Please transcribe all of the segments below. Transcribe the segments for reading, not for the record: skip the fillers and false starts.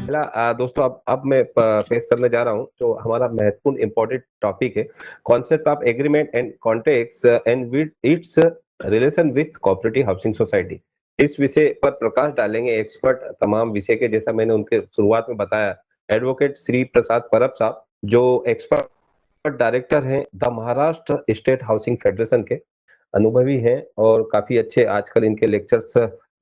पहला दोस्तों अब मैं पेश करने जा रहा हूं जो हमारा महत्वपूर्ण इंपॉर्टेंट टॉपिक है, concept of agreement and context and with its relation with cooperative housing society. इस विषय पर प्रकाश डालेंगे एक्सपर्ट तमाम विषय के, जैसा मैंने उनके शुरुआत में बताया, एडवोकेट श्री प्रसाद परब साहब, जो एक्सपर्ट डायरेक्टर हैं the Maharashtra state housing federation के, अनुभवी हैं और काफी अच्छे आजकल इनके लेक्चर्स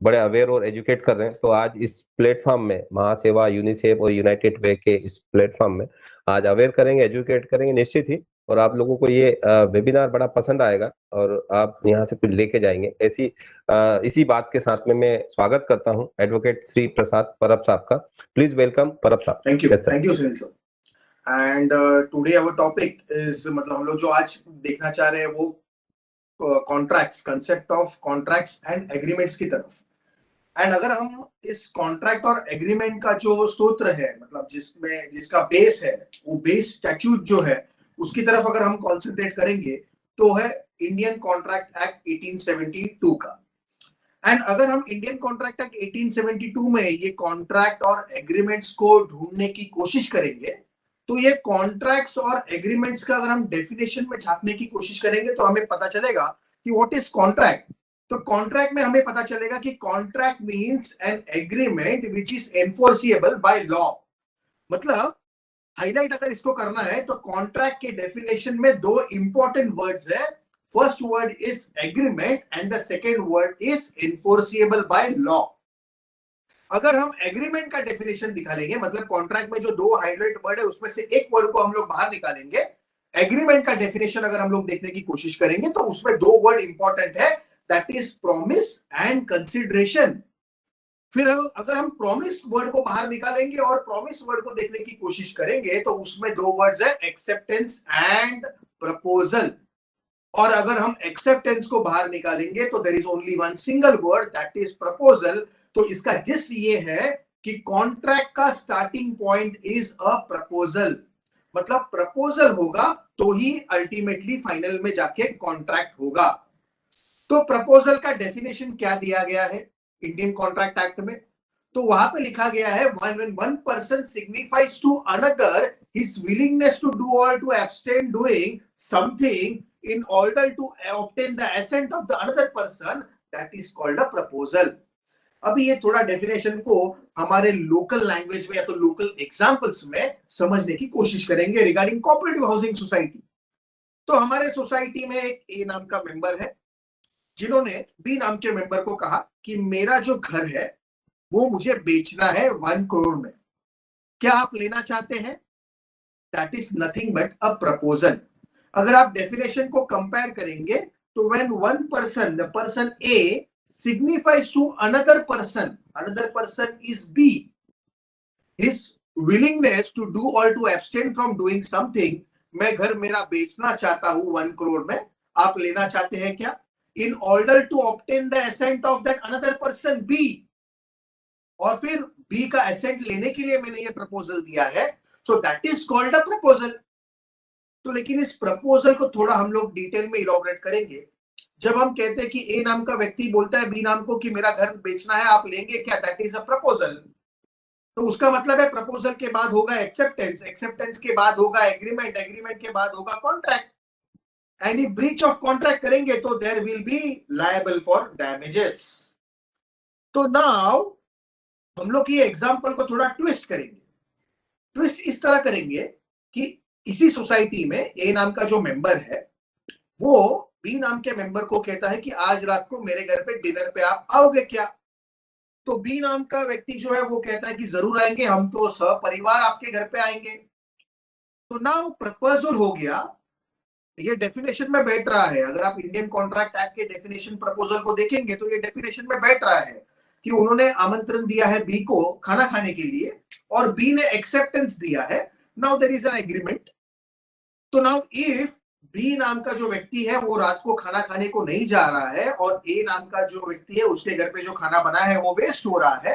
बड़े अवेयर और एजुकेट कर रहे हैं। तो आज इस प्लेटफॉर्म में महासेवा, यूनिसेफ और यूनाइटेड वे के इस प्लेटफॉर्म में आज अवेयर करेंगे, एजुकेट करेंगे निश्चित ही। और आप लोगों को ये वेबिनार बड़ा पसंद आएगा और आप यहाँ से कुछ लेके जाएंगे। इसी बात के साथ में मैं स्वागत करता हूँ एडवोकेट श्री प्रसाद परब साहब का। प्लीज वेलकम परब साहब। Thank you Sunil sir. And today our topic is, मतलब हम लोग जो आज देखना चाह रहे हैं वो contracts, concept of contracts and agreements की तरफ। एंड अगर हम इस कॉन्ट्रैक्ट और एग्रीमेंट का जो सूत्र है, मतलब जिसका बेस है, वो बेस स्टैट्यूट जो है उसकी तरफ अगर हम कॉन्सेंट्रेट करेंगे तो है इंडियन कॉन्ट्रैक्ट एक्ट 1872 का। एंड अगर हम इंडियन कॉन्ट्रैक्ट एक्ट 1872 में ये कॉन्ट्रैक्ट और एग्रीमेंट्स को ढूंढने की कोशिश करेंगे तो ये कॉन्ट्रैक्ट्स और एग्रीमेंट्स का अगर हम डेफिनेशन में झांकने की कोशिश करेंगे तो हमें पता चलेगा कि व्हाट इज कॉन्ट्रैक्ट। तो कॉन्ट्रैक्ट में हमें पता चलेगा कि contract means an agreement which is enforceable by law. मतलब हाईलाइट अगर इसको करना है तो कॉन्ट्रैक्ट के डेफिनेशन में दो इंपॉर्टेंट वर्ड्स है। First word is agreement and the second word is enforceable by law. अगर हम एग्रीमेंट का डेफिनेशन निकालेंगे, मतलब कॉन्ट्रैक्ट में जो दो हाईलाइट वर्ड है उसमें से एक वर्ड को हम लोग बाहर निकालेंगे, एग्रीमेंट का डेफिनेशन अगर हम लोग देखने की कोशिश करेंगे तो उसमें दो वर्ड इंपॉर्टेंट है, that is promise and consideration. फिर अगर हम प्रॉमिस वर्ड को बाहर निकालेंगे और प्रॉमिस वर्ड को देखने की कोशिश करेंगे तो उसमें दो वर्ड्स है, एक्सेप्टेंस एंड प्रपोजल। और अगर हम एक्सेप्टेंस को बाहर निकालेंगे तो there is only one single word, that is proposal. तो इसका जिस्ट ये है कि कॉन्ट्रैक्ट का starting point is a proposal. मतलब प्रपोजल होगा तो ही अल्टीमेटली फाइनल में जाके कॉन्ट्रैक्ट होगा। तो प्रपोजल का डेफिनेशन क्या दिया गया है इंडियन कॉन्ट्रैक्ट एक्ट में? तो वहां पे लिखा गया है, when one person signifies to another his willingness to do or to abstain doing something in order to obtain the assent of the another person, that is called a proposal. अभी ये थोड़ा डेफिनेशन को हमारे local language में या तो local examples में समझने की कोशिश करेंगे रिगार्डिंग कोऑपरेटिव हाउसिंग सोसाइटी। तो हमारे सोसाइटी में एक ए नाम का मेंबर है जिन्होंने बी नाम के मेंबर को कहा कि मेरा जो घर है वो मुझे बेचना है 1 करोड़ में, क्या आप लेना चाहते हैं? That is nothing but a proposal. अगर आप डेफिनेशन को कंपेयर करेंगे तो when one person, the person A signifies to another person is B, his willingness to do or to abstain from doing something, मैं घर मेरा बेचना चाहता हूं 1 करोड़ में, आप लेना चाहते हैं क्या? In order to obtain the assent of that another person B, और फिर B का assent लेने के लिए मैंने ये प्रपोजल दिया है, so that is called a proposal। तो लेकिन इस प्रपोजल को थोड़ा हम लोग डिटेल में इलॉबरेट करेंगे। जब हम कहते हैं कि ए नाम का व्यक्ति बोलता है बी नाम को कि मेरा घर बेचना है, आप लेंगे क्या? That is a proposal. तो उसका मतलब है प्रपोजल के बाद होगा एक्सेप्टेंस, एक्सेप्टेंस के बाद होगा एग्रीमेंट, एग्रीमेंट के बाद होगा contract. And if breach of contract करेंगे तो there will be liable for damages. तो नाउ हम लोग ये एग्जांपल को थोड़ा ट्विस्ट करेंगे। ट्विस्ट इस तरह करेंगे कि इसी सोसाइटी में ए नाम का जो मेंबर है वो बी नाम के मेंबर को कहता है कि आज रात को मेरे घर पे डिनर पे आप आओगे क्या? तो बी नाम का व्यक्ति जो है वो कहता है कि जरूर आएंगे, हम तो सपरिवार आपके घर पे आएंगे। तो नाउ प्रपोजल हो गया, ये डेफिनेशन में बैठ रहा है। अगर आप इंडियन कॉन्ट्रैक्ट एक्ट के डेफिनेशन प्रपोजल को देखेंगे तो ये डेफिनेशन में बैठ रहा है कि उन्होंने आमंत्रण दिया है बी को खाना खाने के लिए और बी ने एक्सेप्टेंस दिया है। Now there is an agreement. तो नाउ इफ बी नाम का जो व्यक्ति है वो रात को खाना खाने को नहीं जा रहा है और ए नाम का जो व्यक्ति है उसके घर पे जो खाना बना है वो वेस्ट हो रहा है,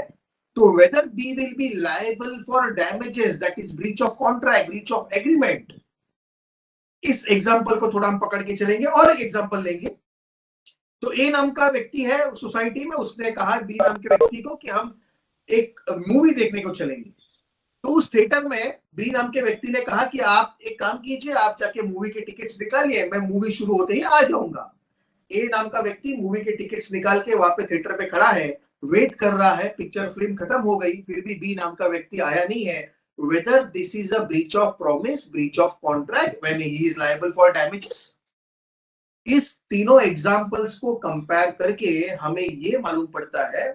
तो whether B will be liable for damages, that is breach of contract, breach of agreement. इस एग्जांपल को थोड़ा हम पकड़ के चलेंगे और एक एग्जांपल लेंगे। तो ए नाम का व्यक्ति है सोसाइटी में, उसने कहा बी नाम के व्यक्ति को कि हम एक मूवी देखने को चलेंगे। तो उस थिएटर में बी नाम के व्यक्ति ने कहा कि आप एक काम कीजिए, आप जाके मूवी के टिकट्स निकालिए, मैं मूवी शुरू होते ही आ जाऊंगा। ए नाम का व्यक्ति मूवी के टिकट्स निकाल के वहां पे थिएटर पे खड़ा है, वेट कर रहा है, पिक्चर फिल्म खत्म हो गई, फिर भी बी नाम का व्यक्ति आया नहीं है। Weather this is a breach of promise, breach of contract, when he is liable for damages. इस तीनों एग्जांपल्स को कंपेयर करके हमें ये मालूम पड़ता है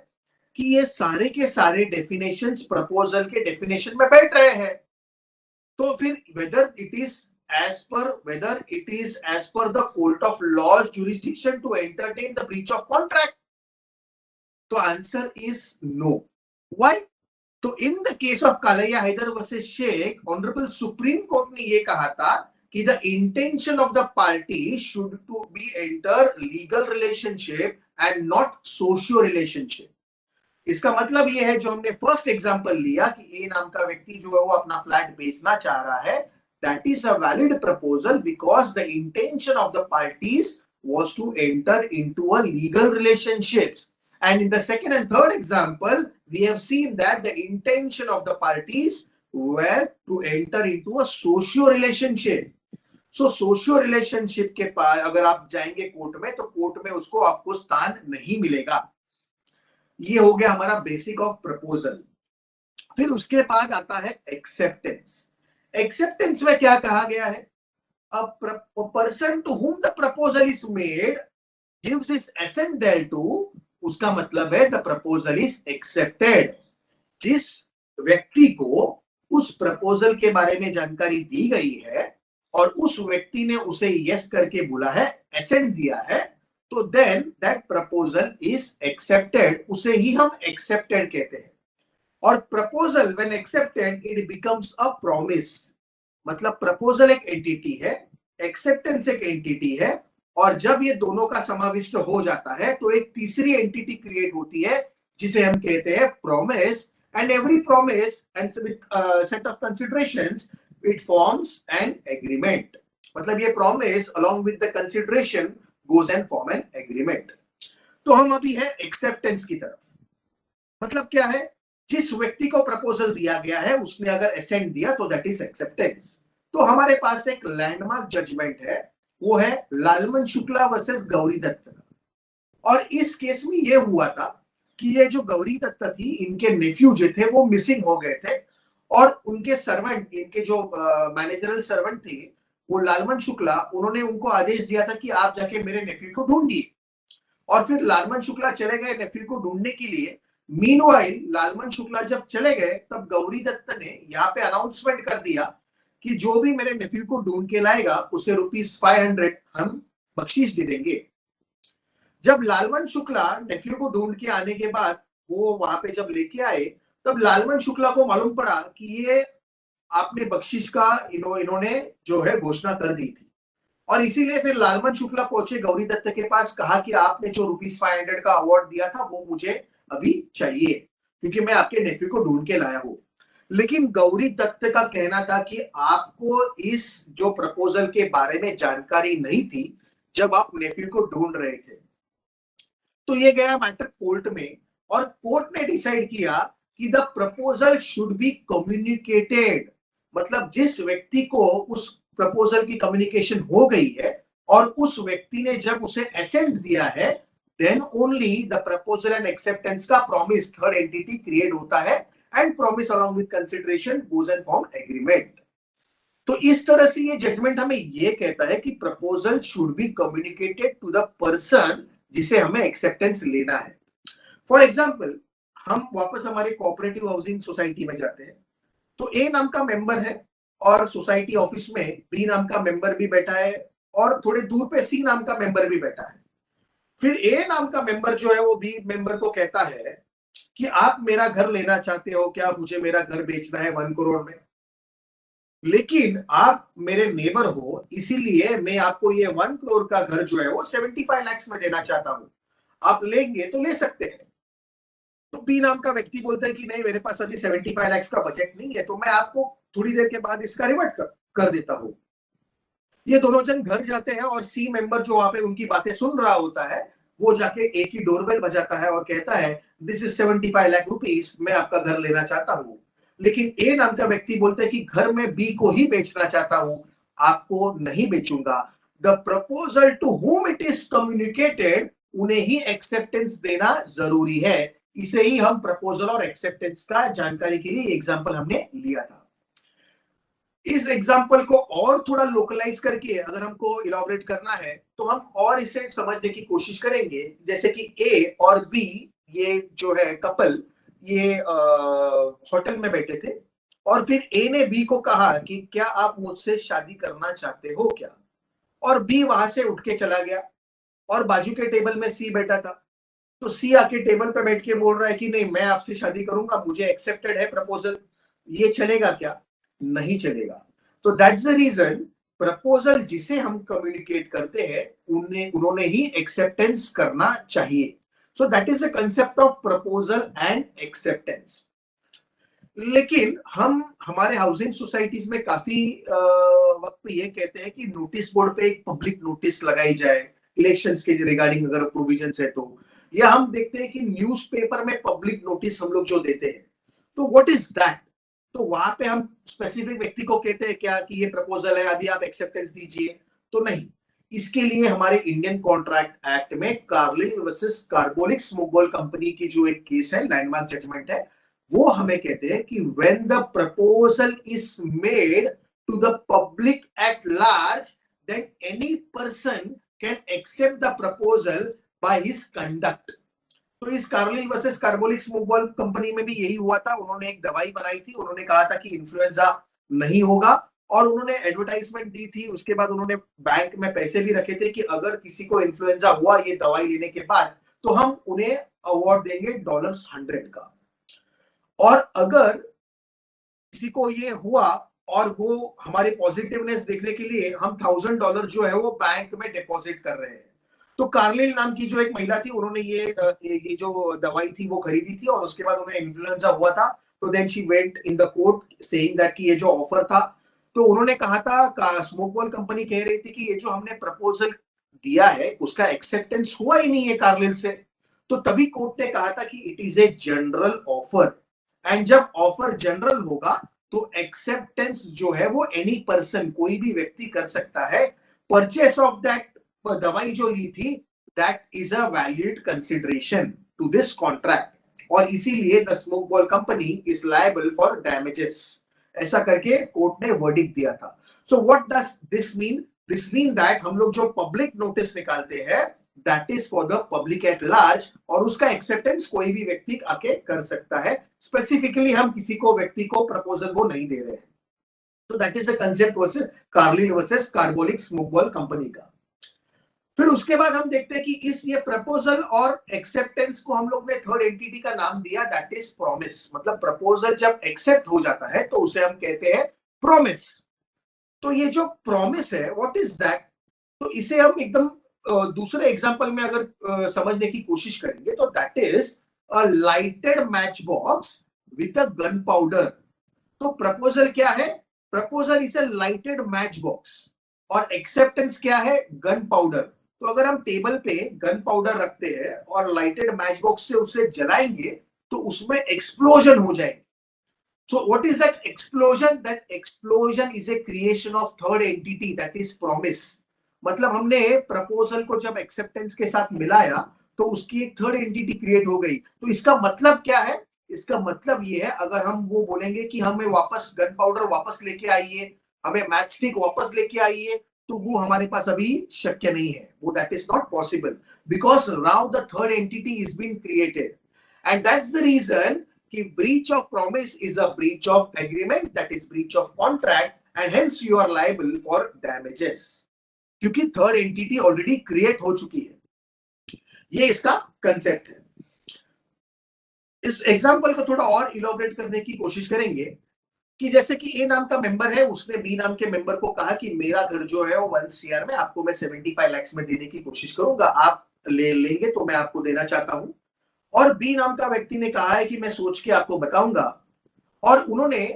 कि ये सारे के सारे डेफिनेशंस प्रपोजल के डेफिनेशन में बैठ रहे हैं। तो फिर whether it is as per the court of law's jurisdiction to entertain the breach of contract, तो आंसर इज नो। व्हाई? तो in the case of Kalaiya Haider versus Sheikh, honourable supreme court ने ये कहा था कि the intention of the party should to be enter legal relationship and not socio relationship. इसका मतलब ये है, जो हमने फर्स्ट एग्जांपल लिया कि ए नाम का व्यक्ति जो है वो अपना फ्लैट बेचना चाह रहा है, that is a valid proposal because the intention of the parties was to enter into a legal relationships. And in the second and third example, we have seen that the intention of the parties were to enter into a socio relationship. So socio relationship के पास अगर आप जाएंगे court में, तो court में उसको आपको स्थान नहीं मिलेगा। ये हो गया हमारा बेसिक ऑफ प्रपोजल। फिर उसके बाद आता है एक्सेप्टेंस। एक्सेप्टेंस में क्या कहा गया है? A person to whom the proposal is made gives his assent thereto, उसका मतलब है द प्रपोजल इज एक्सेप्टेड। जिस व्यक्ति को उस प्रपोजल के बारे में जानकारी दी गई है और उस व्यक्ति ने उसे यस करके बोला है, एसेंट दिया है, तो then that proposal is accepted, उसे ही हम एक्सेप्टेड कहते हैं। और proposal when accepted it becomes a promise. मतलब प्रपोजल एक एंटिटी है, एक्सेप्टेंस एक एंटिटी है, और जब ये दोनों का समाविष्ट हो जाता है तो एक तीसरी एंटिटी क्रिएट होती है जिसे हम कहते हैं promise. And every promise and set of considerations it forms an agreement. मतलब ये promise along with the consideration goes and form an agreement. तो हम अभी है एक्सेप्टेंस की तरफ। मतलब क्या है? जिस व्यक्ति को प्रपोजल दिया गया है उसने अगर एसेंट दिया तो दैट इज एक्सेप्टेंस। तो हमारे पास एक लैंडमार्क जजमेंट है, वो है लालमन शुक्ला वर्सेस गौरी दत्त। और इस केस में ये हुआ था कि ये जो गौरी दत्त थी, इनके नेफ्यू जो थे वो मिसिंग हो गए थे, और उनके सर्वेंट, इनके जो मैनेजरल सर्वेंट थे वो लालमन शुक्ला, उन्होंने उनको आदेश दिया था कि आप जाके मेरे नेफ्यू को ढूंढिए। और फिर लालमन शुक्ला चले गए नेफ्यू को ढूंढने के लिए। मीनवाइल लालमन शुक्ला जब चले गए तब गौरी दत्त ने यहाँ पे अनाउंसमेंट कर दिया कि जो भी मेरे नेफ्यू को ढूंढ के लाएगा उसे ₹500 हम बख्शीश दे देंगे। जब लालमन शुक्ला नेफ्यू को ढूंढ के आने के बाद वो वहां पे जब लेके आए, तब लालमन शुक्ला को मालूम पड़ा कि ये आपने बख्शीश का इन्होंने जो है घोषणा कर दी थी। और इसीलिए फिर लालमन शुक्ला पहुंचे गौरी दत्त के पास, कहा कि आपने जो ₹500 का अवार्ड दिया था वो मुझे अभी चाहिए, क्योंकि मैं आपके नेफ्यू को ढूंढ के लाया हूं। लेकिन गौरी दत्त का कहना था कि आपको इस जो प्रपोजल के बारे में जानकारी नहीं थी जब आप नेफ्यू को ढूंढ रहे थे। तो ये गया मैटर कोर्ट में, और कोर्ट ने डिसाइड किया कि the proposal should be communicated. मतलब जिस व्यक्ति को उस प्रपोजल की कम्युनिकेशन हो गई है और उस व्यक्ति ने जब उसे एसेंट दिया है, then only the proposal and acceptance का प्रॉमिस थर्ड एंटिटी क्रिएट होता है, and promise along with consideration goes and form agreement. तो इस तरह से ये जजमेंट हमें ये कहता है कि proposal should be communicated to the person जिसे हमें एक्सेप्टेंस लेना है। फॉर एग्जाम्पल, हम वापस हमारे कोऑपरेटिव हाउसिंग सोसाइटी में जाते हैं, तो ए नाम का मेंबर है और सोसाइटी ऑफिस में बी नाम का मेंबर भी बैठा है, और थोड़े दूर पे सी नाम का मेंबर भी बैठा है। फिर ए नाम का मेंबर जो है वो बी मेंबर को कहता है कि आप मेरा घर लेना चाहते हो क्या? मुझे मेरा घर बेचना है 1 करोड़ में, लेकिन आप मेरे नेबर हो, इसीलिए मैं आपको ये 1 करोड़ का घर जो है वो 75 लाख में देना चाहता हूं, आप लेंगे तो ले सकते हैं। तो बी नाम का व्यक्ति बोलता है कि नहीं, मेरे पास अभी 75 लाख का बजट नहीं है, तो मैं आपको थोड़ी देर के बाद इसका रिवर्ट कर देता हूं। ये दोनों जन घर जाते हैं और सी मेंबर जो वहां पे उनकी बातें सुन रहा होता है, वो जाके एक ही डोरबेल बजाता है और कहता है दिस इज 75 लाख रुपीस, मैं आपका घर लेना चाहता हूं। लेकिन ए नाम का व्यक्ति बोलता है कि घर में बी को ही बेचना चाहता हूं, आपको नहीं बेचूंगा। The proposal to whom it is communicated, उन्हें ही एक्सेप्टेंस देना जरूरी है। इसे ही हम प्रपोजल और एक्सेप्टेंस का जानकारी के लिए एग्जांपल हमने लिया था। इस एग्जांपल को और थोड़ा लोकलाइज करके अगर हमको इलाबोरेट करना है तो हम और इसे समझने की कोशिश करेंगे। जैसे कि ए और बी, ये जो है कपल, ये होटल में बैठे थे और फिर ए ने बी को कहा कि क्या आप मुझसे शादी करना चाहते हो क्या, और बी वहां से उठ के चला गया और बाजू के टेबल में सी बैठा था। तो सी आके टेबल पे बैठ के बोल रहा है कि नहीं, मैं आपसे शादी करूंगा, मुझे एक्सेप्टेड है प्रपोजल। ये चलेगा क्या? नहीं चलेगा। तो दैट्स द रीजन प्रपोजल जिसे हम कम्युनिकेट करते हैं उन्होंने ही एक्सेप्टेंस करना चाहिए। सो that is the concept of proposal and acceptance. लेकिन हम हमारे हाउसिंग सोसाइटीज में काफी वक्त पे ये कहते हैं कि नोटिस बोर्ड पे एक पब्लिक नोटिस लगाई जाए इलेक्शंस के रिगार्डिंग अगर प्रोविजंस है तो, या हम देखते हैं कि न्यूज़पेपर में पब्लिक नोटिस हम लोग जो देते हैं, तो व्हाट इज दैट? तो वहां पे हम स्पेसिफिक व्यक्ति को कहते हैं क्या कि ये प्रपोजल है, अभी आप एक्सेप्टेंस दीजिए? तो नहीं। इसके लिए हमारे इंडियन कॉन्ट्रैक्ट एक्ट में Carlill versus Carbolic Smoke Ball company की जो एक केस है, लैंडमार्क जजमेंट है, वो हमें कहते हैं कि when the proposal is made to the public at large, then any person can accept the proposal by his conduct. तो इस Carlill versus Carbolic Smoke Ball Company में भी यही हुआ था। उन्होंने एक दवाई बनाई थी, उन्होंने कहा था कि इन्फ्लुएंजा नहीं होगा, और उन्होंने एडवर्टाइजमेंट दी थी। उसके बाद उन्होंने बैंक में पैसे भी रखे थे कि अगर किसी को इन्फ्लुएंजा हुआ ये दवाई लेने के बाद, तो हम उन्हें अवार्ड देंगे $100 का। और अगर किसी को ये हुआ और वो हमारे पॉजिटिवनेस देखने के लिए हम $1000 जो है वो बैंक में डिपॉजिट कर रहे हैं। तो कार्लिल नाम की जो एक महिला थी, उन्होंने ये जो दवाई थी वो खरीदी थी, और उसके बाद उन्हें इन्फ्लुएंजा हुआ था। तो then she went in the court saying that कि ये जो ऑफर था, तो उन्होंने कहा था, स्मोकबॉल कंपनी कह रही थी कि ये जो हमने प्रपोजल दिया है उसका एक्सेप्टेंस हुआ ही नहीं है कार्लिल से। तो तभी कोर्ट ने कहा था कि it is a general offer, and जब ऑफर जनरल होगा तो एक्सेप्टेंस जो है वो एनी पर्सन, कोई भी व्यक्ति कर सकता है। परचेस ऑफ दैट दवाई जो ली थी, that is a valid consideration to this contract, और इसीलिए the Smoke Ball Company is liable for damages, ऐसा करके कोर्ट ने वर्डिक्ट दिया था। So what does this mean? This mean that हम लोग जो पब्लिक नोटिस निकालते हैं, that is for the public at large, और उसका एक्सेप्टेंस कोई भी व्यक्ति आके कर सकता है। स्पेसिफिकली हम किसी को व्यक्ति को प्रपोजल वो नहीं दे रहे हैं। तो that is the concept versus Carlill versus Carbolic Smoke Ball Company का। फिर उसके बाद हम देखते हैं कि इस ये प्रपोजल और एक्सेप्टेंस को हम लोग ने थर्ड एंटिटी का नाम दिया, दैट इज प्रॉमिस। मतलब प्रपोजल जब एक्सेप्ट हो जाता है तो उसे हम कहते हैं प्रॉमिस। तो ये जो प्रॉमिस है, व्हाट इज दैट? तो इसे हम एकदम दूसरे एग्जांपल में अगर समझने की कोशिश करेंगे तो that is a lighted match box with a gun powder. तो प्रपोजल क्या है? Proposal is a lighted match box, और एक्सेप्टेंस क्या है? Gun powder. तो अगर हम टेबल पे गन पाउडर रखते हैं और लाइटेड मैच बॉक्स से उसे जलाएंगे तो उसमें एक्सप्लोजन हो जाएगी। So what is that explosion? That explosion is a creation of third entity, that is promise. मतलब हमने प्रपोजल को जब एक्सेप्टेंस के साथ मिलाया तो उसकी एक थर्ड एंटिटी क्रिएट हो गई। तो इसका मतलब क्या है? इसका मतलब ये है, अगर हम वो बोलेंगे कि हमें वापस गन पाउडर वापस लेके आइए, हमें मैच स्टिक वापस लेके आइए, तो वो हमारे पास अभी शक्य नहीं है, वो that is not possible, because now the third entity is been created, and that's the reason कि breach of promise is a breach of agreement, that is breach of contract, and hence you are liable for damages, क्योंकि third entity already create हो चुकी है। ये इसका concept है। इस example को थोड़ा और इलॉबरेट करने की कोशिश करेंगे कि जैसे कि ए नाम का मेंबर है, उसने बी नाम के मेंबर को कहा कि मेरा घर जो है वो 1 CR में आपको मैं 75 लाख में देने की कोशिश करूंगा, आप ले लेंगे तो मैं आपको देना चाहता हूं। और बी नाम का व्यक्ति ने कहा है कि मैं सोच के आपको बताऊंगा, और उन्होंने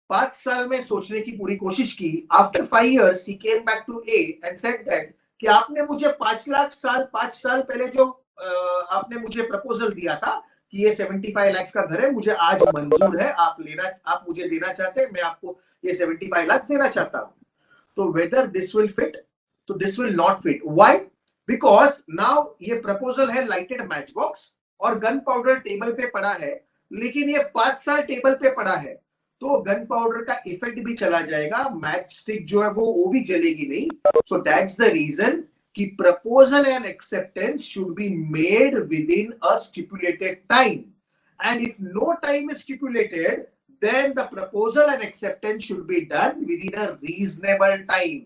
5 साल में सोचने की पूरी कोशिश की। After 5 years he came back to A and said that कि आपने मुझे 5 साल पहले जो आपने मुझे प्रपोजल दिया था कि ये 75 लाख का घर है, मुझे आज मंजूर है, आप मुझे देना चाहते हैं, मैं आपको ये 75 लाख देना चाहता हूं. तो whether this will fit, तो this will not fit. Why? Because now ये प्रपोजल है लाइटेड मैच बॉक्स और गन पाउडर टेबल पे पड़ा है, लेकिन ये 5 साल टेबल पे पड़ा है, तो गन पाउडर का इफेक्ट भी चला जाएगा, मैच स्टिक जो है वो भी जलेगी नहीं. सो दैट्स द रीजन कि proposal and acceptance should be made within a stipulated time, and if no time is stipulated, then the proposal and acceptance should be done within a reasonable time.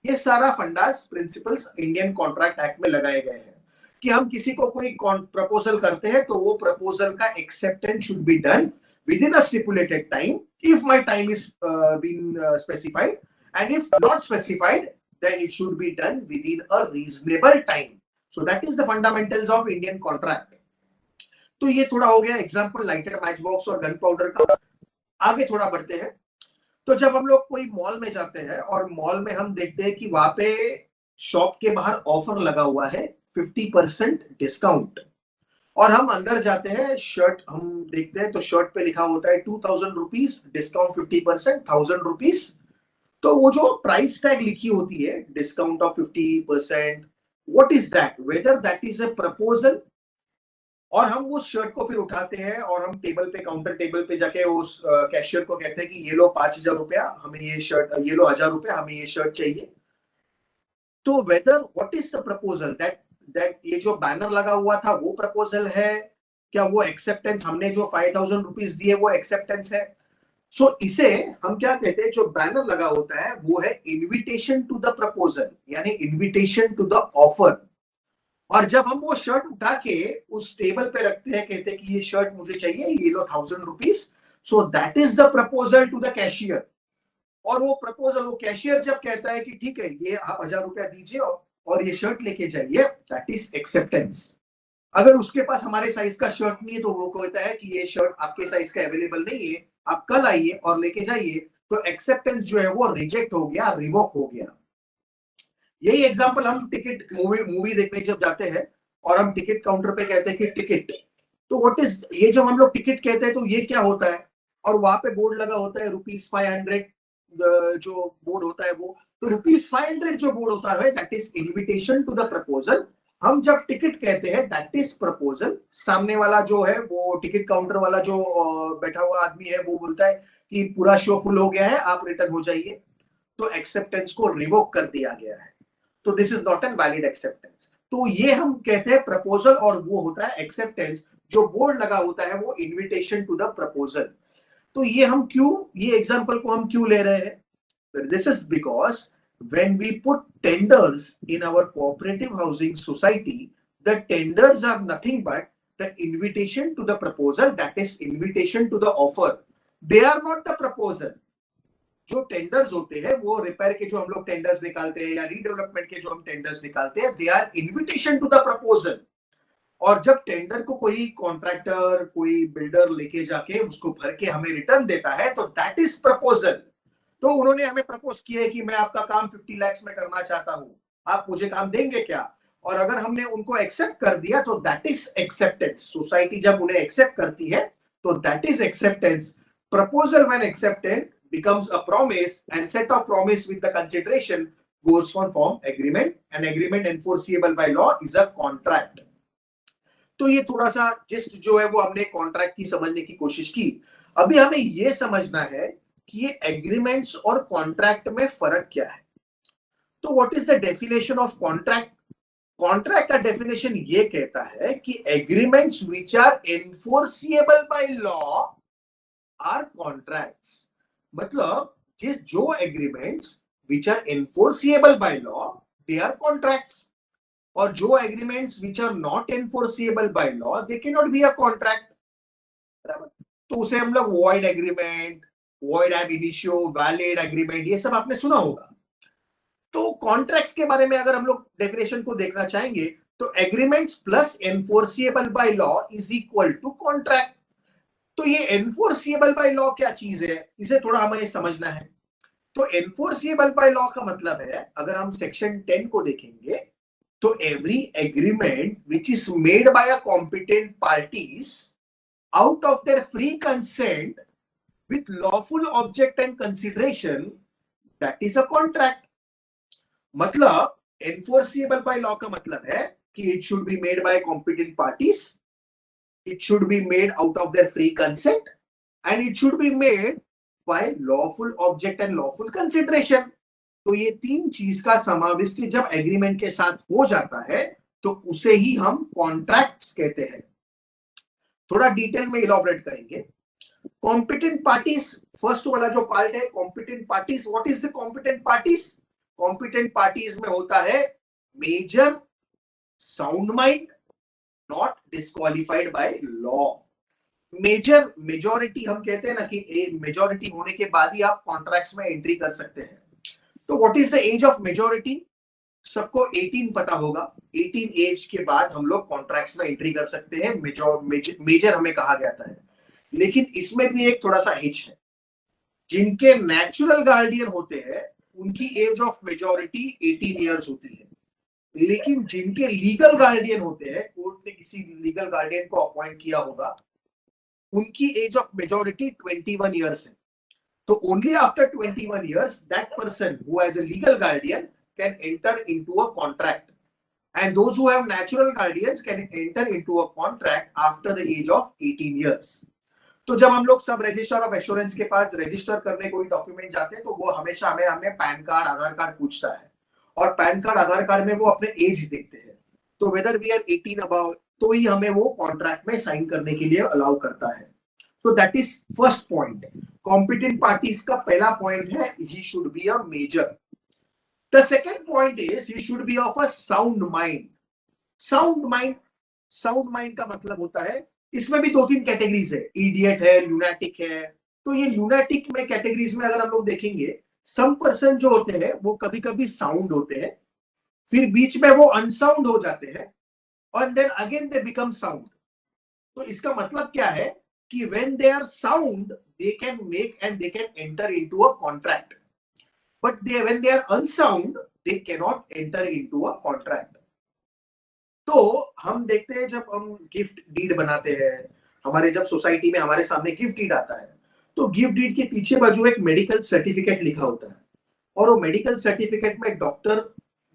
ये सारा fundas principles Indian Contract act में लगाए गए हैं कि हम किसी को कोई प्रपोजल करते हैं तो वो प्रपोजल का acceptance should be done within a stipulated time, if my time is been specified, and if not specified then it should be done within a reasonable time. So that is the fundamentals of Indian contract. तो ये थोड़ा हो गया example lighted match box और gun powder का. आगे थोड़ा बढ़ते हैं. तो जब हम लोग कोई मॉल में जाते हैं और मॉल में हम देखते हैं कि वहां पे शॉप के बाहर ऑफर लगा हुआ है 50% डिस्काउंट, और हम अंदर जाते हैं, शर्ट हम देखते हैं तो शर्ट पे लिखा होता है 2000 रुपीज डिस्काउंट 50%, 1000 रुपीज. तो वो जो प्राइस टैग लिखी होती है discount of 50%, what is that, whether that is a proposal, और हम उस शर्ट को फिर उठाते हैं और हम टेबल पे, काउंटर टेबल पे जाके उस कैशियर को कहते हैं कि ये लो 5000 रुपया, हमें ये शर्ट, ये लो 1000 रुपया, हमें ये शर्ट चाहिए. तो whether what is the proposal, that ये जो बैनर लगा हुआ था वो प्रपोजल है क्या, वो एक्सेप्टेंस, हमने जो 5000 रुपीज दिए वो एक्सेप्टेंस है. सो इसे हम क्या कहते हैं, जो बैनर लगा होता है वो है इन्विटेशन टू द प्रपोजल, यानी इन्विटेशन टू द ऑफर. और जब हम वो शर्ट उठा के उस टेबल पे रखते हैं, कहते हैं कि ये शर्ट मुझे चाहिए, ये लो 1000 rupees, so that is the proposal to the cashier. और वो प्रपोजल, वो कैशियर जब कहता है कि ठीक है ये आप 1000 रुपया दीजिए और ये शर्ट लेके जाइए, दैट इज एक्सेप्टेंस. अगर उसके पास हमारे साइज का शर्ट नहीं है तो वो कहता है कि ये शर्ट आपके साइज का अवेलेबल नहीं है, आप कल आइए और लेके जाइए, तो एक्सेप्टेंस जो है वो रिजेक्ट हो गया, रिवोक हो गया. यही एग्जांपल हम टिकट, मूवी देखने जब जाते हैं और हम टिकट काउंटर पे कहते हैं कि टिकट, तो व्हाट इज, ये जब हम लोग टिकट कहते हैं तो ये क्या होता है, और वहां पे बोर्ड लगा होता है ₹500 जो बोर्ड होता है वो, तो ₹500 जो बोर्ड होता है that is invitation to the proposal. हम जब टिकट कहते हैं दैट इज प्रपोजल. सामने वाला जो है वो टिकट काउंटर वाला जो बैठा हुआ आदमी है वो बोलता है कि पूरा शो फुल हो गया है, आप रिटर्न हो जाइए, तो एक्सेप्टेंस को रिवोक कर दिया गया है. तो this is not an valid acceptance. तो ये हम कहते हैं प्रपोजल, और वो होता है एक्सेप्टेंस. जो बोर्ड लगा होता है वो इन्विटेशन टू द प्रपोजल. तो ये हम क्यों, ये एग्जांपल को हम क्यों ले रहे हैं, this is because when we put tenders in our cooperative housing society, the tenders are nothing but the invitation to the proposal, that is invitation to the offer. They are not the proposal. जो tenders होते हैं वो repair के जो हम लोग tenders निकालते हैं या रीडेवलपमेंट के जो हम टेंडर्स निकालते हैं, they are invitation to the proposal. और जब टेंडर को कोई कॉन्ट्रैक्टर, कोई बिल्डर लेके जाके उसको भर के हमें रिटर्न देता है, तो दैट इज प्रपोजल. तो उन्होंने हमें प्रपोज किया है कि मैं आपका काम 50 लाख में करना चाहता हूं, आप मुझे काम देंगे क्या, और अगर हमने उनको एक्सेप्ट कर दिया तो दैट इज एक्सेप्टेंस. सोसाइटी जब उन्हें एक्सेप्ट करती है तो that is acceptance. Proposal when accepted becomes a promise, and set of promise with the consideration goes on form agreement, and agreement enforceable by law is a contract. तो ये थोड़ा सा gist जो है वो हमने कॉन्ट्रैक्ट की समझने की कोशिश की. अभी हमें ये समझना है कि ये एग्रीमेंट्स और कॉन्ट्रैक्ट में फर्क क्या है. तो what is the definition of contract. Contract का डेफिनेशन ये कहता है कि agreements which are enforceable by law are contracts. मतलब जो agreements which are enforceable by law, they are contracts. और जो agreements which are not enforceable by law, they cannot be a contract. तो उसे हम लोग void agreement, void ab initio, valid agreement, ये सब आपने सुना होगा. तो कॉन्ट्रैक्ट्स के बारे में अगर हम लोग डेफिनेशन को देखना चाहेंगे तो agreements plus enforceable by law is equal to contract. तो ये एनफोर्सिएबल बाय लॉ क्या चीज है, इसे थोड़ा हमें समझना है. तो एनफोर्सिएबल बाय लॉ का मतलब है, अगर हम सेक्शन 10 को देखेंगे तो every agreement which is made by a competent parties out of their free consent with lawful object and consideration, that is a contract. मतलब enforceable by law का मतलब है कि it should be made by competent parties, it should be made out of their free consent, and it should be made by lawful object and lawful consideration. तो ये तीन चीज का समाविष्ट जब एग्रीमेंट के साथ हो जाता है तो उसे ही हम कॉन्ट्रैक्ट्स कहते हैं. थोड़ा डिटेल में इलॉबरेट करेंगे. कॉम्पिटेंट पार्टीज, फर्स्ट वाला जो पार्ट है competent parties. What is the competent parties? Competent parties में होता है major, sound mind, not disqualified by law. Major, majority हम कहते हैं ना कि मेजॉरिटी होने के बाद ही आप कॉन्ट्रैक्ट्स में एंट्री कर सकते हैं. तो what is the age of majority? सबको 18 पता होगा. 18 एज के बाद हम लोग कॉन्ट्रैक्ट्स में एंट्री कर सकते हैं. मेजर हमें कहा जाता है. लेकिन इसमें भी एक थोड़ा सा हिच है. जिनके नेचुरल गार्डियन होते हैं उनकी एज ऑफ मेजॉरिटी 18 इयर्स होती है. लेकिन जिनके लीगल गार्डियन होते हैं, कोर्ट ने किसी लीगल गार्डियन को अपॉइंट किया होगा, उनकी एज ऑफ मेजॉरिटी 21 इयर्स है. So only after 21 years, that person who has a legal guardian can enter into a contract, and those who have natural guardians can enter into a contract after the age of 18 years. तो जब हम लोग सब register of assurance के पास register करने कोई document जाते हैं तो वो हमेशा हमें पैन कार्ड, आधार कार्ड पूछता है, और पैन कार्ड, आधार कार्ड में वो अपने एज देखते हैं. तो वेदर वी आर 18 अबाउट, तो ही हमें वो कॉन्ट्रैक्ट में साइन करने के लिए अलाउ करता है. So that is first point. Competent parties का पहला point है he should be a major. The second point is he should be of a sound mind. Sound mind, sound mind का मतलब होता है, इसमें भी दो तीन कैटेगरीज है. इडियट है, लूनाटिक है. तो ये लूनाटिक में कैटेगरीज में अगर हम लोग देखेंगे, सम पर्सन जो होते हैं वो कभी कभी साउंड होते हैं, फिर बीच में वो अनसाउंड हो जाते हैं, और then again they become sound. तो इसका मतलब क्या है कि when they are sound they can make and they can enter into a contract, but when they are unsound they cannot enter into a contract. तो हम देखते हैं जब हम गिफ्ट डीड बनाते हैं, हमारे जब सोसाइटी में हमारे सामने गिफ्ट डीड आता है, तो गिफ्ट डीड के पीछे बाजू एक मेडिकल सर्टिफिकेट लिखा होता है, और वो मेडिकल सर्टिफिकेट में डॉक्टर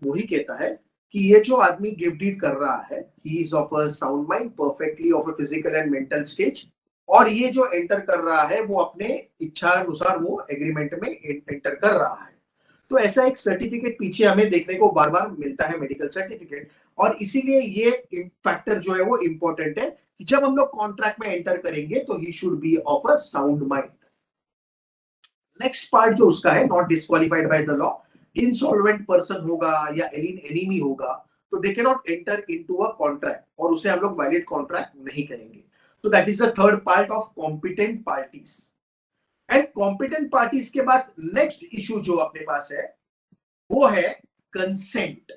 वही कहता है कि ये जो आदमी गिफ्ट डीड कर रहा है he is of a sound mind, perfectly of a physical and mental stage, और ये जो एंटर कर रहा है वो अपने इच्छा अनुसार वो एग्रीमेंट में एंटर कर रहा है. तो ऐसा एक सर्टिफिकेट पीछे हमें देखने को बार बार मिलता है, मेडिकल सर्टिफिकेट. और इसीलिए ये फैक्टर जो है वो इंपॉर्टेंट है कि जब हम लोग कॉन्ट्रैक्ट में एंटर करेंगे तो he should be of a sound mind. Next part जो उसका है, not disqualified by the law. Insolvent person होगा या एलियन एनिमी होगा तो they can not enter into a contract, और उसे हम लोग वैलिड कॉन्ट्रैक्ट नहीं करेंगे. So that is the third part of competent parties. And competent parties के बाद next issue जो अपने पास है वो है consent.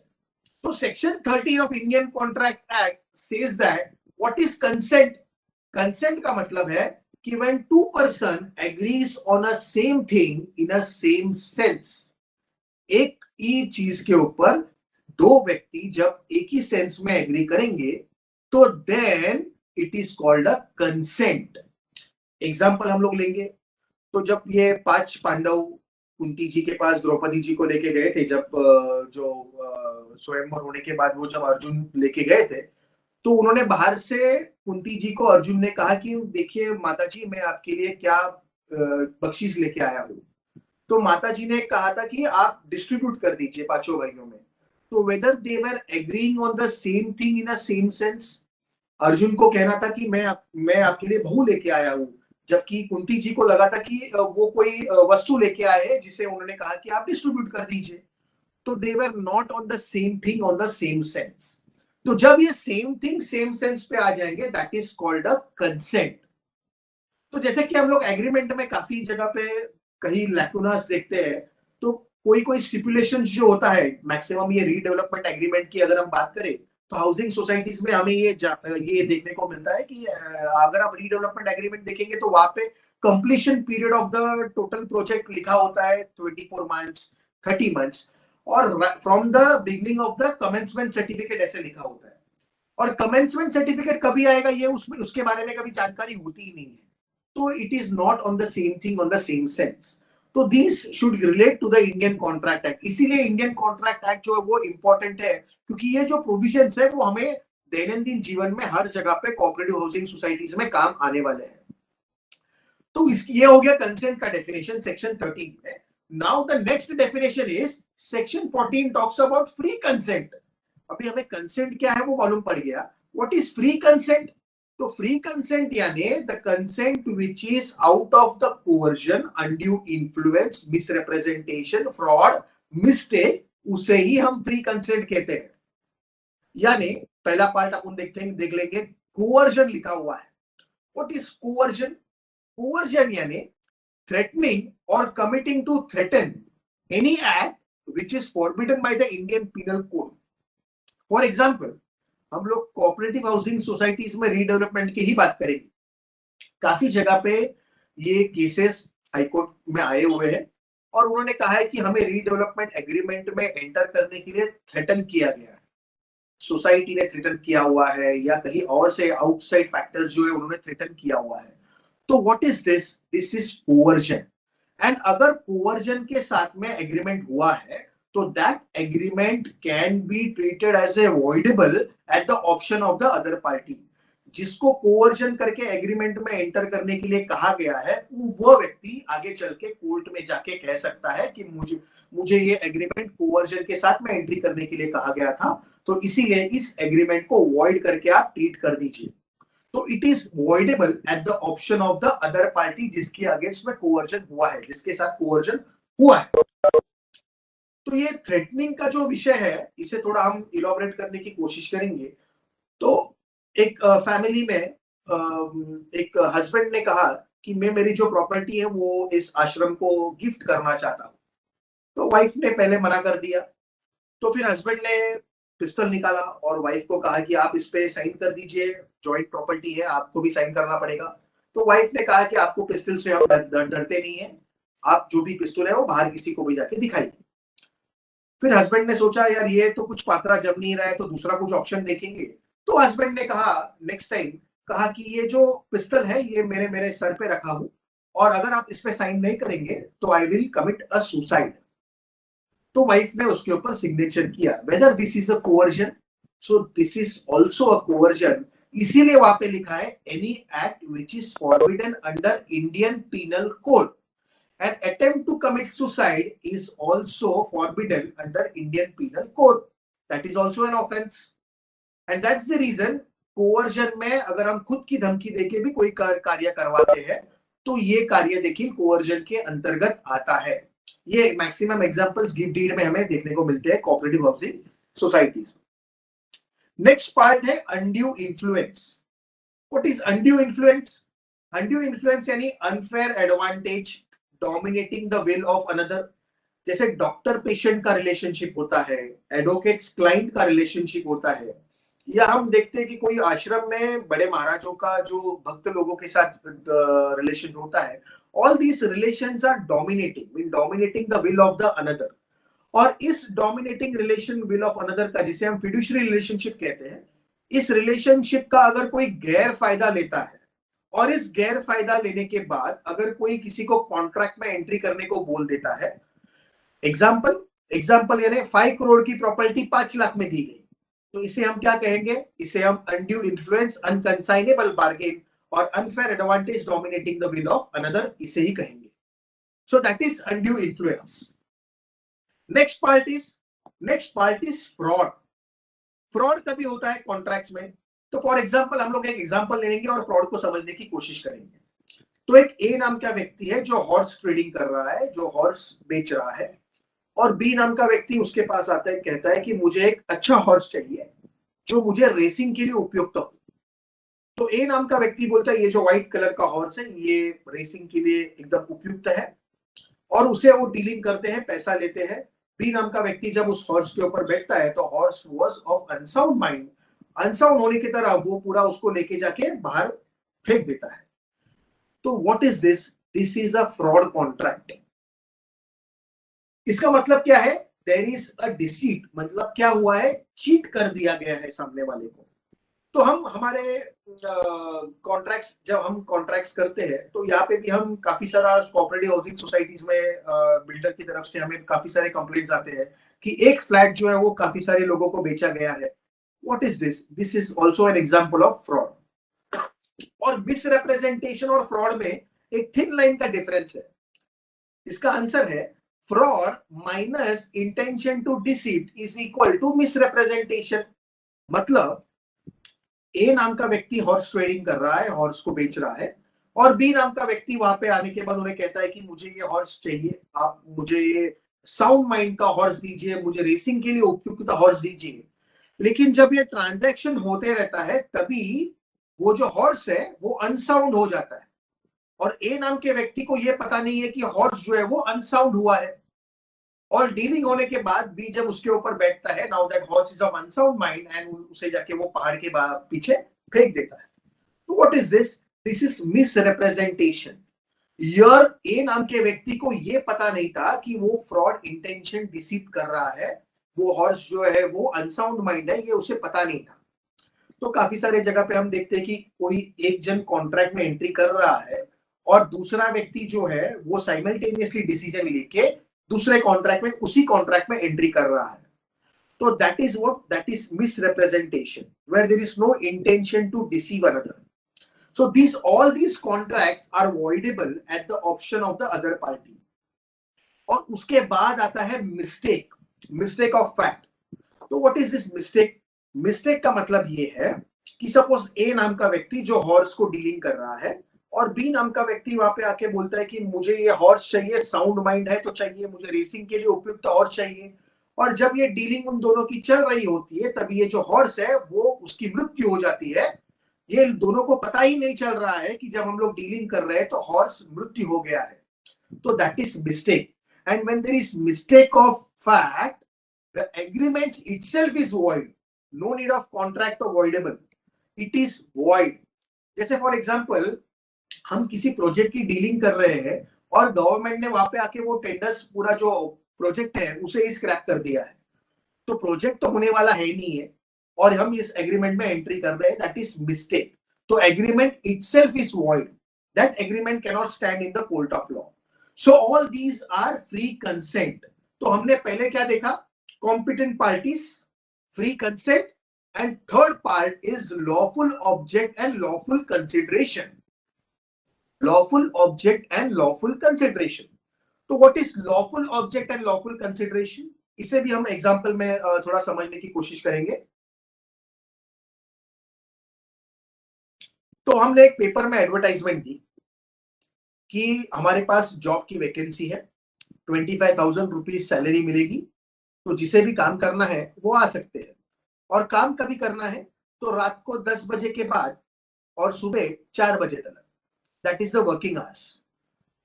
तो section 13 of Indian Contract Act says that what is consent? Consent का मतलब है कि when two person agrees on a same thing in a same sense, एक ही चीज के ऊपर दो व्यक्ति जब एक ही सेंस में एग्री करेंगे तो then it is called a consent. Example हम लोग लेंगे, तो जब ये 5 पांडव कुंती जी के पास द्रौपदी जी को लेके गए थे, जब जो स्वयंवर होने के बाद वो जब अर्जुन लेके गए थे, तो उन्होंने बाहर से कुंती जी को अर्जुन ने कहा कि देखिए माता जी, मैं आपके लिए क्या बख्शीश लेके आया हूँ. तो माता जी ने कहा था कि आप डिस्ट्रीब्यूट कर दीजिए पांचों भाइयों में. तो whether they were agreeing on the same thing in a same sense. Arjun को कहना था कि मैं आपके लिए बहू लेके आया हूँ, जबकि कुंती जी को लगा था कि वो कोई वस्तु लेके आए हैं जिसे उन्होंने कहा कि आप डिस्ट्रीब्यूट कर दीजिए. तो they were not on the same thing on the same sense. तो जब ये सेम थिंग सेम सेंस पे आ जाएंगे that is called a consent. तो जैसे कि हम लोग एग्रीमेंट में काफी जगह पे कहीं लैकुनास देखते हैं, तो कोई स्टिपुलेशन जो होता है, मैक्सिमम ये रीडेवलपमेंट एग्रीमेंट की अगर हम बात करें तो हाउसिंग सोसाइटीज में हमें ये देखने को मिलता है कि अगर आप रीडेवलपमेंट एग्रीमेंट देखेंगे तो वहां पे completion period of the total project लिखा होता है 24 मंथ्स, 30 मंथ्स, और from the beginning of the commencement certificate ऐसे लिखा होता है. और कमेंसमेंट सर्टिफिकेट कभी आएगा ये उसमें उसके बारे में कभी जानकारी होती ही नहीं है, तो it is not on the same thing on the same sense. तो this should relate to the Indian Contract Act, इसीलिए इंडियन कॉन्ट्रैक्ट एक्ट जो है वो इंपॉर्टेंट है, क्योंकि ये जो प्रोविजंस है वो हमें दैनंदिन जीवन में हर जगह पे कोऑपरेटिव हाउसिंग सोसाइटीज में काम आने वाले हैं। तो ये हो गया कंसेंट का डेफिनेशन सेक्शन 13 में। Now the next definition is section 14 talks about free consent. अभी हमें कंसेंट क्या है वो मालूम पड़ गया। What is free consent? तो फ्री कंसेंट यानी the consent which is out of the coercion, undue influence, misrepresentation, fraud, mistake, उसे ही हम फ्री कंसेंट कहते हैं। यानी पहला पार्ट अपन देख लेंगे, कोवर्जन लिखा हुआ है। What is coercion? Coercion यानी threatening or committing to threaten any act which is forbidden by the Indian Penal Code. For example, हम लोग कोऑपरेटिव हाउसिंग सोसाइटीज में रीडेवलपमेंट की ही बात करेंगे। काफी जगह पे ये केसेस हाईकोर्ट में आए हुए हैं और उन्होंने कहा है कि हमें रीडेवलपमेंट एग्रीमेंट में एंटर करने के लिए थ्रेटन किया गया है, सोसाइटी ने थ्रेटन किया हुआ है या कहीं और से आउटसाइड फैक्टर्स जो है उन्होंने थ्रेटन किया हुआ है। तो what is this? This is coercion. And अगर कोवर्जन के साथ में एग्रीमेंट हुआ है तो that agreement can be treated as a voidable at the option of the other party. जिसको कोवर्जन करके एग्रीमेंट में एंटर करने के लिए कहा गया है वो व्यक्ति आगे चल के कोर्ट में जाके कह सकता है कि मुझे ये एग्रीमेंट कोवर्जन के साथ में एंट्री करने के लिए कहा गया था, तो इसीलिए इस एग्रीमेंट को वॉइड करके आप ट्रीट कर दीजिए। तो it is voidable at the option of the other party जिसके अगेंस्ट में कोवर्जन हुआ है, जिसके साथ कोवर्जन हुआ है। तो ये थ्रेटनिंग का जो विषय है इसे थोड़ा हम इलॉबरेट करने की कोशिश करेंगे। तो एक फैमिली में एक हस्बैंड ने कहा कि मैं मेरी जो प्रॉपर्टी है वो इस आश्रम को गिफ्ट करना चाहता हूँ। तो वाइफ ने पहले मना कर दिया। तो फिर हस्बैंड ने पिस्टल निकाला और वाइफ को कहा कि आप इस पे साइन कर दीजिए, जॉइंट प्रॉपर्टी है, आपको भी साइन करना पड़ेगा। तो वाइफ ने कहा कि आपको पिस्टल से हम डरते नहीं है, आप जो भी पिस्टल है वो बाहर किसी को भी जाके दिखाइए। फिर हस्बैंड ने सोचा यार ये तो कुछ पात्रा जम नहीं रहा है, तो दूसरा कुछ ऑप्शन देखेंगे। तो हस्बैंड ने कहा नेक्स्ट टाइम कहा कि ये जो पिस्टल है ये मेरे सर पे रखा हूं और अगर आप इस पे साइन नहीं करेंगे तो I will commit a suicide. तो वाइफ ने उसके ऊपर सिग्नेचर किया। Whether this is a coercion? So this is also a coercion. इसीलिए वहां पे लिखा है any act which is forbidden under Indian Penal Code. An attempt to commit suicide is also forbidden under Indian Penal Code. That is also an offense. And that's the reason coercion में अगर हम खुद की धमकी देके भी कोई कार्य करवाते हैं तो ये कार्य देखिए coercion के अंतर्गत आता है। ये मैक्सिमम एग्जांपल्स गिव डीड में हमें देखने को मिलते हैं cooperative housing societies. Next part है undue influence. What is undue influence? Undue influence यानी unfair advantage, dominating the will of another. जैसे डॉक्टर पेशेंट का रिलेशनशिप होता है, एडवोकेट्स क्लाइंट का रिलेशनशिप होता है, या हम देखते हैं कि कोई आश्रम में बड़े महाराजों का जो भक्त लोगों के साथ रिलेशन होता है। All these relations are dominating the will of the another. और इस dominating relation will of another का जिसे हम फिड्यूशरी रिलेशनशिप कहते हैं, इस रिलेशनशिप का अगर कोई गैर फायदा लेता है और इस गैर फायदा लेने के बाद अगर कोई किसी को कॉन्ट्रैक्ट में एंट्री करने को बोल देता है, एग्जाम्पल यानी 5 करोड़ की प्रॉपर्टी 5 लाख में दी गई, तो इसे हम क्या कहेंगे? इसे हम अनड्यू इन्फ्लुएंस, अनकंसाइनेबल बार्गेन और unfair advantage dominating the will of another, इसे ही कहेंगे। सो that is undue influence. Next part is fraud. Fraud कभी होता है कॉन्ट्रैक्ट्स में। तो फॉर एग्जांपल हम लोग एक एग्जांपल लेंगे और फ्रॉड को समझने की कोशिश करेंगे। तो एक ए नाम का व्यक्ति है जो हॉर्स ट्रेडिंग कर रहा है, जो हॉर्स बेच रहा है, और बी नाम का व्यक्ति उसके पास आता है, कहता है कि मुझे एक अच्छा हॉर्स चाहिए जो मुझे रेसिंग के लिए उपयुक्त हो। तो ए नाम का व्यक्ति बोलता है ये जो व्हाइट कलर का हॉर्स है ये रेसिंग के लिए एकदम उपयुक्त है, और उसे वो डीलिंग करते हैं, पैसा लेते हैं। बी नाम का व्यक्ति जब उस हॉर्स के ऊपर बैठता है तो horse was of unsound mind, unsound होने की तरह वो पूरा उसको लेके जाके बाहर फेंक देता है। तो what is this? This is a fraud contract. इसका मतलब क्या है? There is a deceit. मतलब क्या हुआ है? चीट कर दिया गया है सामने वाले को। हमारे कॉन्ट्रैक्ट्स, जब हम कॉन्ट्रैक्ट्स करते हैं तो यहाँ पे भी हम काफी सारा कोऑपरेटिव हाउसिंग सोसाइटीज में बिल्डर की तरफ से हमें काफी सारे कंप्लेंट्स आते हैं कि एक फ्लैट जो है वो काफी सारे लोगों को बेचा गया है. What is this? This is also an example of fraud. और मिसरिप्रेजेंटेशन और फ्रॉड में एक थिन लाइन का डिफरेंस है. इसका आंसर है fraud minus intention to deceive is equal to misrepresentation. मतलब ए नाम का व्यक्ति हॉर्स ट्रेडिंग कर रहा है, हॉर्स को बेच रहा है, और बी नाम का व्यक्ति वहां पे आने के बाद उन्हें कहता है कि मुझे ये हॉर्स चाहिए, आप मुझे ये साउंड माइंड का हॉर्स दीजिए, मुझे रेसिंग के लिए उपयुक्त हॉर्स दीजिए. लेकिन जब ये ट्रांजैक्शन होते रहता है तभी वो जो हॉर्स है वो अनसाउंड हो जाता है, और ए नाम के व्यक्ति को ये पता नहीं है कि हॉर्स जो है वो अनसाउंड हुआ है. और डीलिंग होने के बाद भी जब उसके ऊपर बैठता है, now that horse is of unsound mind, and उसे जाके वो पहाड़ के पीछे फेंक देता है. तो what is this? This is misrepresentation. Here A नाम के व्यक्ति को ये पता नहीं था कि वो फ्रॉड इंटेंशन डिसीव कर रहा है, वो हॉर्स जो है वो अनसाउंड माइंड है, ये उसे पता नहीं था. तो काफी सारे जगह पे हम देखते हैं कि कोई एक जन कॉन्ट्रैक्ट में एंट्री कर रहा है और दूसरा व्यक्ति जो है वो साइमल्टेनियसली डिसीजन लेके दूसरे कॉन्ट्रैक्ट में, उसी कॉन्ट्रैक्ट में एंट्री कर रहा है. तो that is what, that is misrepresentation, where there is no intention to deceive another. So all these contracts are voidable at the option of the other party. और उसके बाद आता है mistake of fact. तो what is this mistake? Mistake का मतलब ये है कि सपोज ए नाम का व्यक्ति जो हॉर्स को डीलिंग कर रहा है और बी नाम का व्यक्ति वहां पे आके बोलता है कि मुझे ये हॉर्स चाहिए, साउंड माइंड है तो चाहिए, मुझे रेसिंग के लिए उपयुक्त हॉर्स चाहिए. और जब ये डीलिंग उन दोनों की चल रही होती है तभी ये जो हॉर्स है वो उसकी मृत्यु हो जाती है. ये दोनों को पता ही नहीं चल रहा है कि जब हम लोग डीलिंग कर रहे हैं तो हॉर्स मृत्यु हो गया है. तो that is mistake. And when there is mistake of fact, the agreement itself is void. No need of contract avoidable, it is void. जैसे फॉर एग्जांपल हम किसी प्रोजेक्ट की डीलिंग कर रहे हैं और गवर्नमेंट ने वहां पे आके वो टेंडर्स, पूरा जो प्रोजेक्ट है उसे ही स्क्रैप कर दिया है. तो प्रोजेक्ट तो होने वाला है नहीं है और हम इस एग्रीमेंट में एंट्री कर रहे हैं, दैट इज मिस्टेक. तो agreement itself is void. That agreement can not stand in the court of law. So all these are free consent. तो हमने पहले क्या देखा? Competent parties, free consent, and third part is lawful object and lawful consideration. Lawful object and lawful consideration. तो what is lawful object and lawful consideration? इसे भी हम example में थोड़ा समझने की कोशिश करेंगे. तो हमने एक पेपर में एडवर्टाइजमेंट दी कि हमारे पास जॉब की वैकेंसी है, 25,000 रुपीज सैलरी मिलेगी, तो जिसे भी काम करना है वो आ सकते हैं. और काम कभी करना है तो रात को 10 बजे के बाद और सुबह 4 बजे तक. That is the working hours.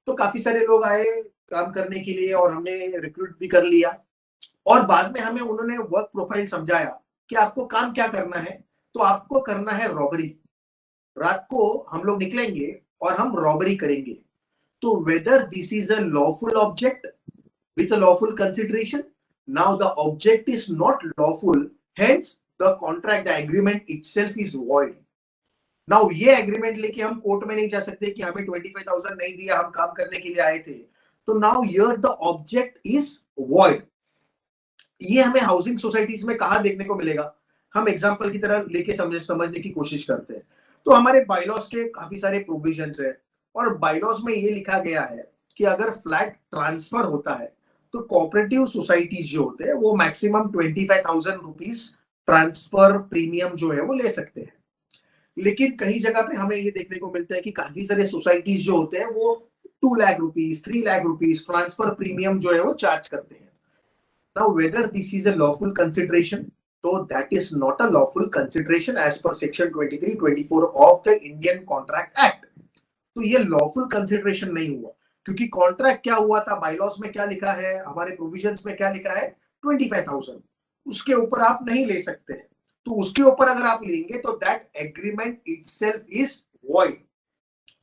तो काफी सारे लोग आए काम करने के लिए और हमने रिक्रूट भी कर लिया. और बाद में हमें उन्होंने वर्क प्रोफाइल समझाया कि आपको काम क्या करना है. तो आपको करना है रॉबरी. रात को हम लोग निकलेंगे और हम रॉबरी करेंगे. तो weather this is a lawful object with a lawful consideration. Now the object is not lawful, hence the contract, the agreement itself is void. Now ये एग्रीमेंट लेके हम कोर्ट में नहीं जा सकते कि हमें 25,000 नहीं दिया, हम काम करने के लिए आए थे. तो now here the object is void. ये हमें हाउसिंग सोसाइटीज में कहां देखने को मिलेगा? हम एग्जांपल की तरह लेके समझने की कोशिश करते हैं. तो हमारे बायलॉज के काफी सारे प्रोविजंस है और बायलॉज में ये लिखा गया है कि अगर फ्लैट ट्रांसफर होता है तो कोऑपरेटिव सोसाइटीज जो होते हैं वो मैक्सिमम 25,000 रुपीज ट्रांसफर प्रीमियम जो है वो ले सकते हैं. लेकिन कई जगह पे हमें ये देखने को मिलता है कि काफी सारे सोसाइटीज जो होते हैं वो 2 lakh rupees, 3 lakh rupees transfer premium जो है वो चार्ज करते हैं. Now whether this is a lawful consideration, so that is not a lawful consideration as per section 23-24 of the Indian Contract Act. तो ये lawful consideration नहीं हुआ, क्योंकि कॉन्ट्रैक्ट क्या हुआ था, बायलॉज में क्या लिखा है, हमारे प्रोविजंस में क्या लिखा है, 25,000. उसके ऊपर आप नहीं ले सकते. तो उसके ऊपर अगर आप लेंगे तो that agreement itself is void.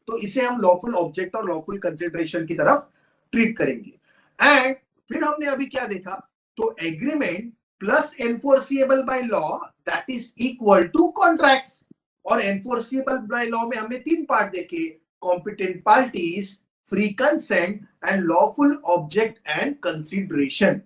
तो इसे हम लॉफुल ऑब्जेक्ट और लॉफुल कंसिडरेशन की तरफ ट्रीट करेंगे. एंड फिर हमने अभी क्या देखा? तो agreement plus enforceable by law, that is equal to contracts. और एनफोर्सेबल बाय लॉ में हमने 3 पार्ट देखे, competent parties, free consent and lawful object and consideration.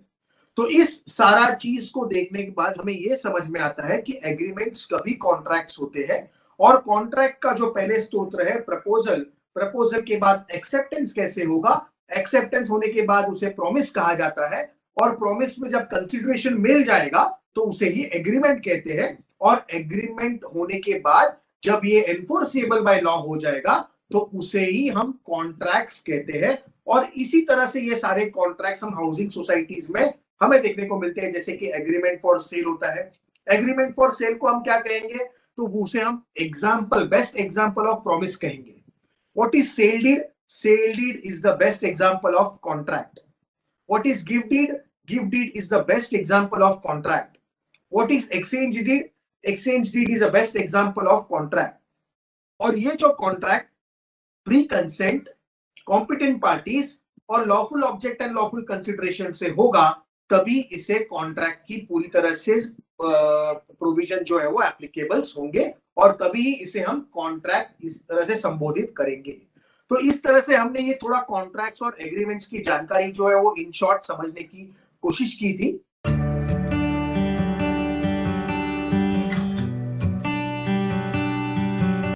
तो इस सारा चीज को देखने के बाद हमें यह समझ में आता है कि एग्रीमेंट्स कभी कॉन्ट्रैक्ट्स होते हैं, और कॉन्ट्रैक्ट का जो पहले स्तोत्र है प्रपोजल, प्रपोजल के बाद एक्सेप्टेंस कैसे होगा, एक्सेप्टेंस होने के बाद उसे प्रॉमिस कहा जाता है, और प्रॉमिस में जब कंसिडरेशन मिल जाएगा तो उसे ही एग्रीमेंट कहते हैं, और एग्रीमेंट होने के बाद जब ये एनफोर्सेबल बाय लॉ हो जाएगा तो उसे ही हम कॉन्ट्रैक्ट्स कहते हैं। और इसी तरह से ये सारे कॉन्ट्रैक्ट्स हम हाउसिंग सोसाइटीज में हमें देखने को मिलते हैं, जैसे कि एग्रीमेंट फॉर सेल होता है। एग्रीमेंट फॉर सेल को हम क्या कहेंगे, तो उसे हम example, best example of promise कहेंगे। What is sale deed, sale deed is the best example of contract. What is gift deed, gift deed is the best example of contract. What is exchange deed, exchange deed is the best example of contract. और ये जो contract free consent, competent parties और lawful object and lawful consideration से होगा, तभी इसे contract की पूरी तरह से प्रोविजन जो है वो एप्लीकेबल्स होंगे, और तभी इसे हम कॉन्ट्रैक्ट इस तरह से संबोधित करेंगे। तो इस तरह से हमने ये थोड़ा कॉन्ट्रैक्ट्स और एग्रीमेंट्स की जानकारी जो है वो इन शॉर्ट समझने की कोशिश की थी।